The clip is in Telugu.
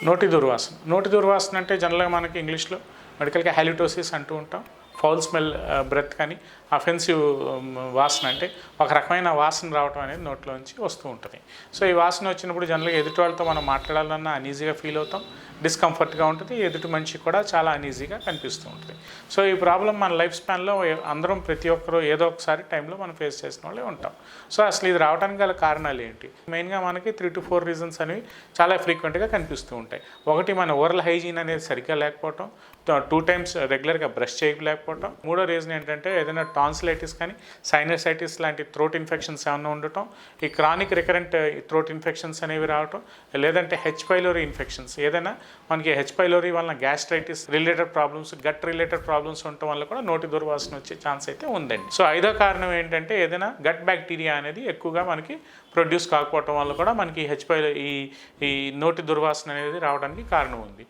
నోటి దుర్వాసన అంటే జనరల్గా మనకి ఇంగ్లీష్లో మెడికల్గా హాలిటోసిస్ అంటూ ఉంటాం. ఫౌల్ స్మెల్ బ్రెత్ కానీ అఫెన్సివ్ వాసన అంటే ఒక రకమైన వాసన రావడం అనేది నోట్లోంచి వస్తూ ఉంటుంది. సో ఈ వాసన వచ్చినప్పుడు జనరల్గా ఎదుటి వాళ్ళతో మనం మాట్లాడాలన్నా అన్ఈజీగా ఫీల్ అవుతాం, డిస్కంఫర్ట్గా ఉంటుంది, ఎదుటి మనిషి కూడా చాలా అన్ఈజీగా కనిపిస్తూ ఉంటుంది. సో ఈ ప్రాబ్లం మన లైఫ్ స్పాన్లో అందరం ప్రతి ఒక్కరూ ఏదో ఒకసారి టైంలో మనం ఫేస్ చేసిన వాళ్ళే ఉంటాం. సో అసలు ఇది రావడానికి గల కారణాలు ఏంటి? మెయిన్గా మనకి 3 to 4 రీజన్స్ అనేవి చాలా ఫ్రీక్వెంట్గా కనిపిస్తూ ఉంటాయి. ఒకటి, మన ఓరల్ హైజీన్ అనేది సరిగ్గా లేకపోవటం, 2 times రెగ్యులర్గా బ్రష్ చేయలేకపోవటం. మూడో రీజన్ ఏంటంటే ఏదైనా టాన్సిలైటిస్ కానీ సైనసైటిస్ లాంటి థ్రోట్ ఇన్ఫెక్షన్స్ ఏమైనా ఉండటం, ఈ క్రానిక్ రికరెంట్ థ్రోట్ ఇన్ఫెక్షన్స్ అనేవి రావటం, లేదంటే హెచ్ పైలోరీ ఇన్ఫెక్షన్స్, ఏదైనా మనకి హెచ్ పైలోరీ వలన gastritis related problems, gut related problems ఉండటం వల్ల కూడా నోటి దుర్వాసన వచ్చే ఛాన్స్ అయితే ఉందండి. సో ఐదో కారణం ఏంటంటే ఏదైనా గట్ బ్యాక్టీరియా అనేది ఎక్కువగా మనకి ప్రొడ్యూస్ కాకపోవటం వల్ల కూడా మనకి ఈ నోటి దుర్వాసన అనేది రావడానికి కారణం ఉంది.